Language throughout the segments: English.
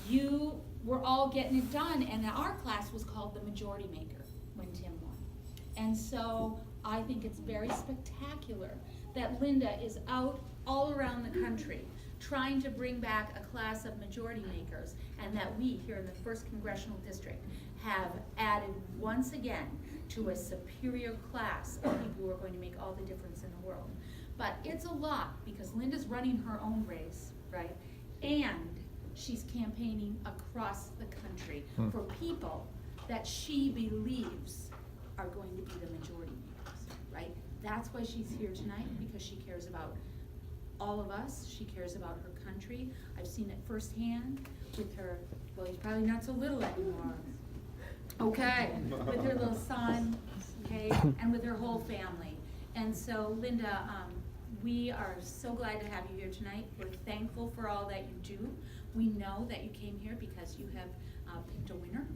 You were all getting it done, and our class was called the Majority Maker when Tim won. And so I think it's very spectacular that Linda is out all around the country trying to bring back a class of majority makers, and that we here in the 1st Congressional District have added once again to a superior class of people who are going to make all the difference in the world. But it's a lot because Linda's running her own race, right? And she's campaigning across the country for people that she believes are going to be the majority makers, right? That's why she's here tonight, because she cares about all of us. She cares about her country. I've seen it firsthand with her, well, he's probably not so little anymore. Okay, with her little son, okay, and with her whole family. And so, Linda, we are so glad to have you here tonight. We're thankful for all that you do. We know that you came here because you have picked a winner,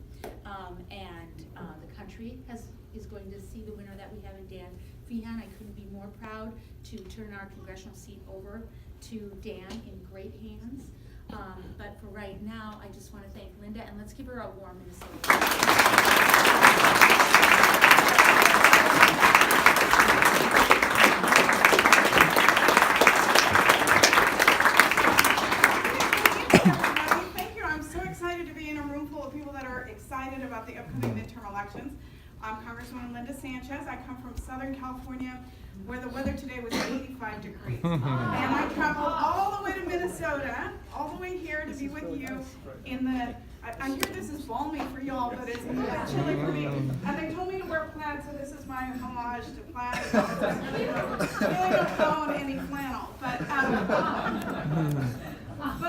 and the country is going to see the winner that we have in Dan Feehan. I couldn't be more proud to turn our congressional seat over to Dan in great hands. But for right now, I just want to thank Linda, and let's give her a warm Minnesota. Excited about the upcoming midterm elections. I'm Congresswoman Linda Sanchez. I come from Southern California, where the weather today was 85 degrees. And I traveled all the way to Minnesota, all the way here to be with you in the, I hear this is balmy for y'all, but it's a little bit chilly for me. And they told me to wear plaid, so this is my homage to plaid. I don't own any flannel, but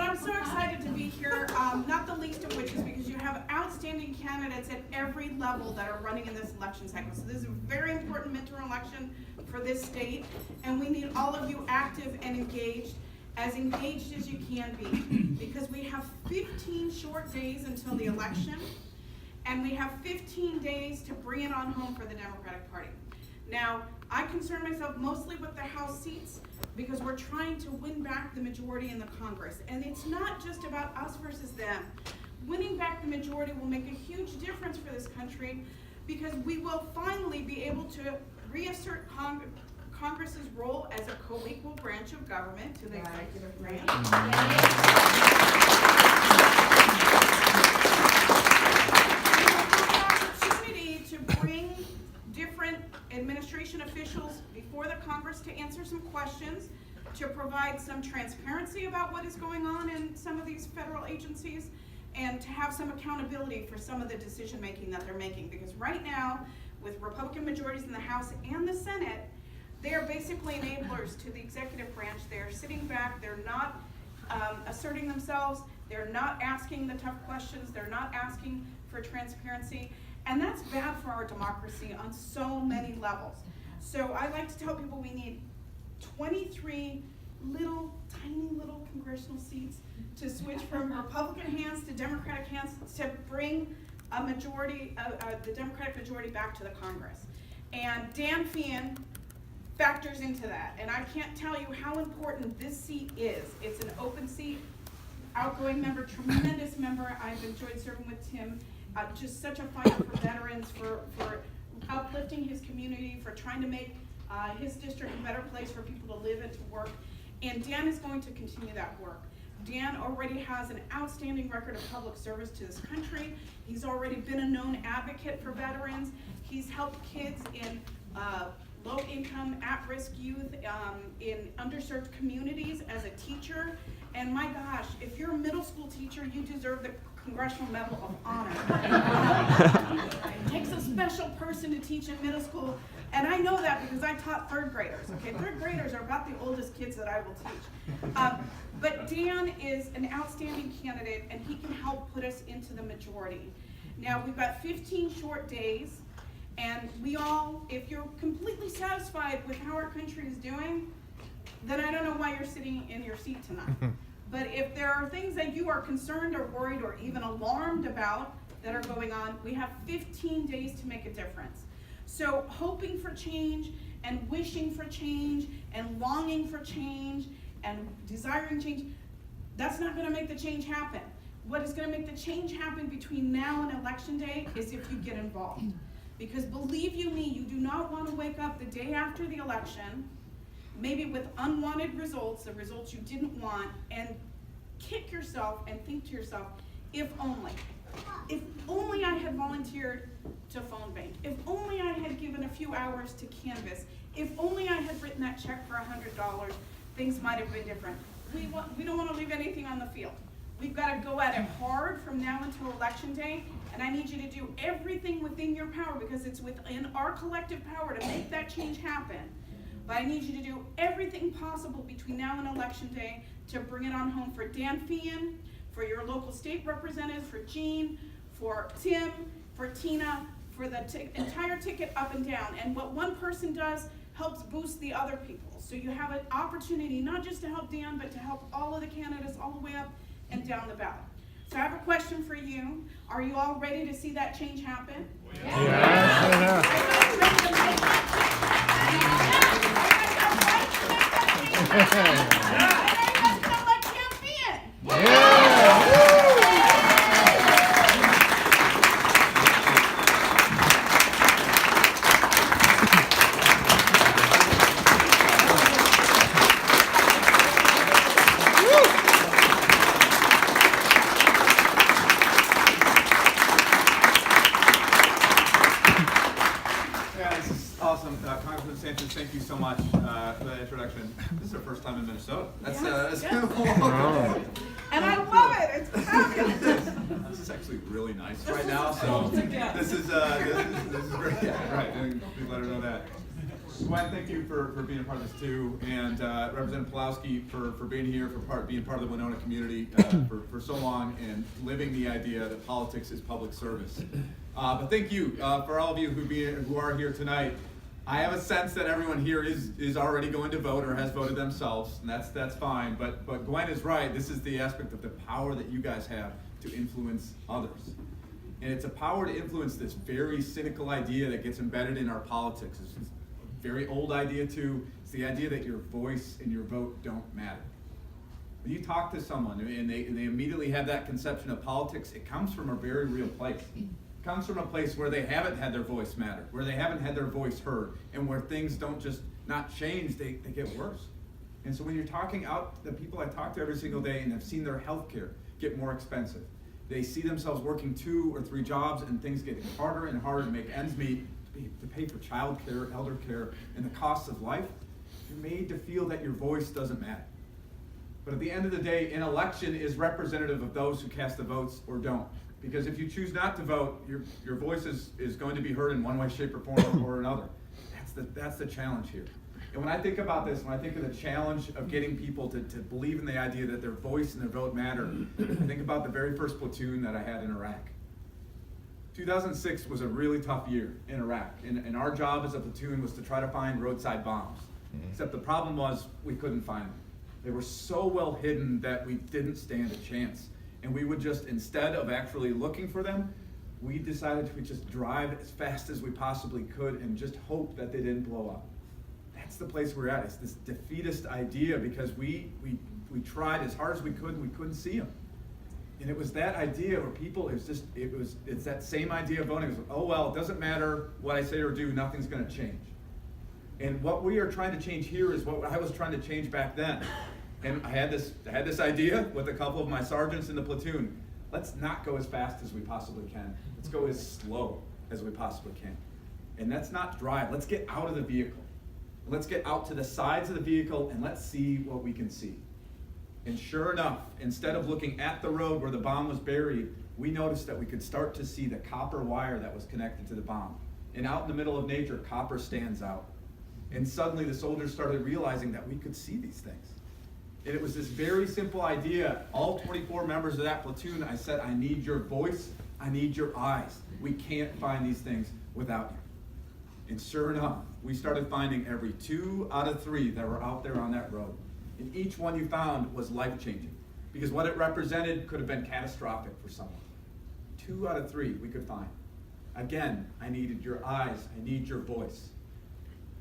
I'm so excited to be here, not the least of which is because you have outstanding candidates at every level that are running in this election cycle. So this is a very important midterm election for this state, and we need all of you active and engaged as you can be, because we have 15 short days until the election, and we have 15 days to bring it on home for the Democratic Party. Now, I concern myself mostly with the House seats because we're trying to win back the majority in the Congress. And it's not just about us versus them. Winning back the majority will make a huge difference for this country because we will finally be able to reassert Congress's role as a co-equal branch of government to the executive branch. To bring different administration officials before the Congress to answer some questions, to provide some transparency about what is going on in some of these federal agencies, and to have some accountability for some of the decision making that they're making. Because right now, with Republican majorities in the House and the Senate, they are basically enablers to the executive branch. They're sitting back, they're not asserting themselves, they're not asking the tough questions, they're not asking for transparency. And that's bad for our democracy on so many levels. So I like to tell people we need 23 tiny little congressional seats to switch from Republican hands to Democratic hands to bring a majority, the Democratic majority back to the Congress. And Dan Feehan factors into that. And I can't tell you how important this seat is. It's an open seat, outgoing member, tremendous member. I've enjoyed serving with Tim. Just such a fighter for veterans, for uplifting his community, for trying to make his district a better place for people to live and to work. And Dan is going to continue that work. Dan already has an outstanding record of public service to this country. He's already been a known advocate for veterans. He's helped kids in low-income, at-risk youth in underserved communities as a teacher. And my gosh, if you're a middle school teacher, you deserve the Congressional Medal of Honor. It takes a special person to teach in middle school, and I know that because I taught third graders. Okay, third graders are about the oldest kids that I will teach. But Dan is an outstanding candidate, and he can help put us into the majority. Now, we've got 15 short days, and we all, if you're completely satisfied with how our country is doing, then I don't know why you're sitting in your seat tonight. But if there are things that you are concerned or worried or even alarmed about that are going on, we have 15 days to make a difference. So hoping for change and wishing for change and longing for change and desiring change, That's not gonna make the change happen. What is gonna make the change happen between now and election day is if you get involved. Because believe you me, you do not wanna wake up the day after the election, maybe with unwanted results, the results you didn't want, and kick yourself and think to yourself, if only I had volunteered to phone bank, if only I had given a few hours to canvass, if only I had written that check for $100, things might have been different. We don't want to leave anything on the field. We've got to go at it hard from now until election day, and I need you to do everything within your power, because it's within our collective power to make that change happen. But I need you to do everything possible between now and election day to bring it on home for Dan Feehan, for your local state representatives, for Jean, for Tim, for Tina, for the entire ticket up and down. And what one person does helps boost the other people. So you have an opportunity not just to help Dan, but to help all of the candidates all the way up and down the ballot. So I have a question for you. Are you all ready to see that change happen? Yeah. Awesome. Congressman Sanchez, thank you so much for that introduction. This is our first time in Minnesota. That's been a long And I love it. It's fabulous. This is actually really nice right now, so this is great. Yeah, right. And please let her know that. Gwen, thank you for being a part of this too, and Representative Pulowski for being here, being part of the Winona community for so long, and living the idea that politics is public service. But thank you for all of you who are here tonight. I have a sense that everyone here is already going to vote or has voted themselves, and that's fine. But Gwen is right. This is the aspect of the power that you guys have to influence others. And it's a power to influence this very cynical idea that gets embedded in our politics. It's a very old idea too. It's the idea that your voice and your vote don't matter. When you talk to someone and they immediately have that conception of politics, it comes from a very real place. It comes from a place where they haven't had their voice matter, where they haven't had their voice heard, and where things don't just not change, they get worse. And so when you're talking out, the people I talk to every single day and have seen their health care get more expensive, they see themselves working 2 or 3 jobs and things get harder and harder to make ends meet, to pay for child care, elder care, and the costs of life, you're made to feel that your voice doesn't matter. But at the end of the day, an election is representative of those who cast the votes or don't. Because if you choose not to vote, your voice is going to be heard in one way, shape, or form or another. That's the challenge here. And when I think about this, when I think of the challenge of getting people to believe in the idea that their voice and their vote matter, I think about the very first platoon that I had in Iraq. 2006 was a really tough year in Iraq, and our job as a platoon was to try to find roadside bombs. Except the problem was we couldn't find them. They were so well hidden that we didn't stand a chance. And we would just, instead of actually looking for them, we decided to just drive as fast as we possibly could and just hope that they didn't blow up. That's the place we're at. It's this defeatist idea because we tried as hard as we could and we couldn't see them. And it was that idea where people, it's that same idea of voting. It was, oh well, it doesn't matter what I say or do, nothing's gonna change. And what we are trying to change here is what I was trying to change back then. And I had this idea with a couple of my sergeants in the platoon. Let's not go as fast as we possibly can. Let's go as slow as we possibly can. And let's not drive. Let's get out of the vehicle. Let's get out to the sides of the vehicle and let's see what we can see. And sure enough, instead of looking at the road where the bomb was buried, we noticed that we could start to see the copper wire that was connected to the bomb. And out in the middle of nature, copper stands out. And suddenly the soldiers started realizing that we could see these things. And it was this very simple idea. All 24 members of that platoon, I said, I need your voice, I need your eyes. We can't find these things without you. And sure enough, we started finding every 2 out of 3 that were out there on that road. And each one you found was life-changing. Because what it represented could have been catastrophic for someone. 2 out of 3 we could find. Again, I needed your eyes, I need your voice.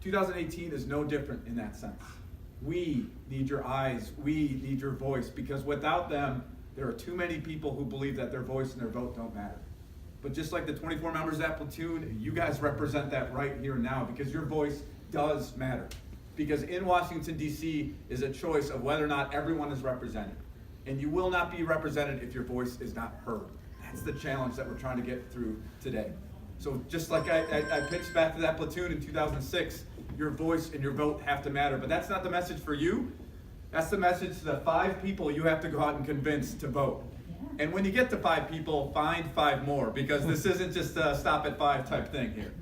2018 is no different in that sense. We need your eyes. We need your voice, because without them, there are too many people who believe that their voice and their vote don't matter. But just like the 24 members of that platoon, you guys represent that right here and now, because your voice does matter. Because in Washington, D.C. is a choice of whether or not everyone is represented. And you will not be represented if your voice is not heard. That's the challenge that we're trying to get through today. So just like I pitched back to that platoon in 2006, your voice and your vote have to matter. But that's not the message for you. That's the message to the 5 people you have to go out and convince to vote. Yeah. And when you get to 5 people, find 5 more, because this isn't just a stop at 5 type thing here.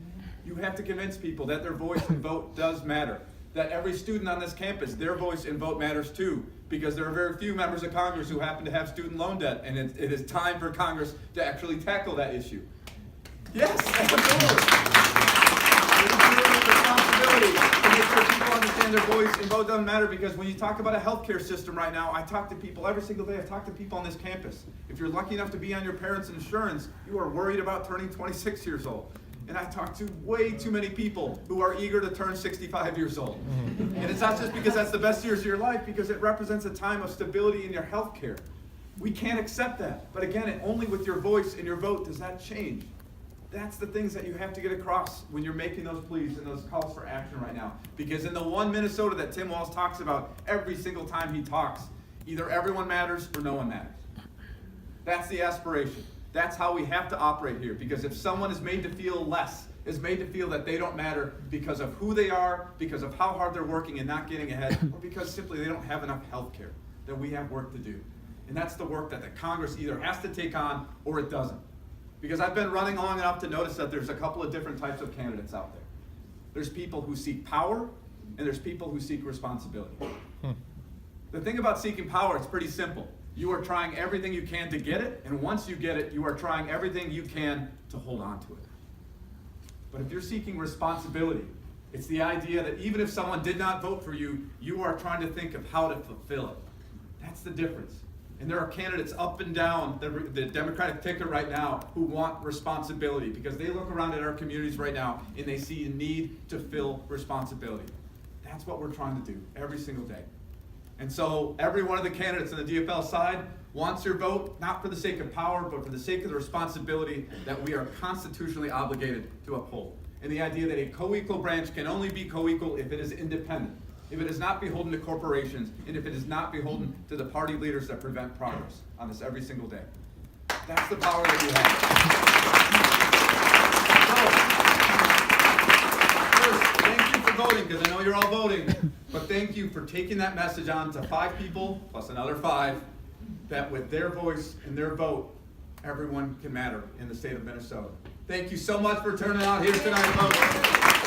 You have to convince people that their voice and vote does matter. That every student on this campus, their voice and vote matters too, because there are very few members of Congress who happen to have student loan debt, and it is time for Congress to actually tackle that issue. Yes, absolutely. Responsibility to make sure people understand their voice and vote doesn't matter, because when you talk about a healthcare system right now, I talk to people every single day. I talk to people on this campus. If you're lucky enough to be on your parents' insurance, you are worried about turning 26 years old. And I talk to way too many people who are eager to turn 65 years old. And it's not just because that's the best years of your life, because it represents a time of stability in your health care. We can't accept that. But again, only with your voice and your vote does that change. That's the things that you have to get across when you're making those pleas and those calls for action right now. Because in the one Minnesota that Tim Walz talks about every single time he talks, either everyone matters or no one matters. That's the aspiration. That's how we have to operate here. Because if someone is made to feel less, is made to feel that they don't matter because of who they are, because of how hard they're working and not getting ahead, or because simply they don't have enough health care, then we have work to do. And that's the work that the Congress either has to take on or it doesn't. Because I've been running long enough to notice that there's a couple of different types of candidates out there. There's people who seek power, and there's people who seek responsibility. The thing about seeking power, it's pretty simple. You are trying everything you can to get it, and once you get it, you are trying everything you can to hold on to it. But if you're seeking responsibility, it's the idea that even if someone did not vote for you, you are trying to think of how to fulfill it. That's the difference. And there are candidates up and down the Democratic ticket right now who want responsibility, because they look around at our communities right now and they see a need to fill responsibility. That's what we're trying to do every single day. And so every one of the candidates on the DFL side wants your vote, not for the sake of power, but for the sake of the responsibility that we are constitutionally obligated to uphold. And the idea that a co-equal branch can only be co-equal if it is independent, if it is not beholden to corporations, and if it is not beholden to the party leaders that prevent progress on this every single day. That's the power that we have. So, first, thank you for voting, because I know you're all voting, but thank you for taking that message on to 5 people, plus another 5, that with their voice and their vote, everyone can matter in the state of Minnesota. Thank you so much for turning out here tonight, folks.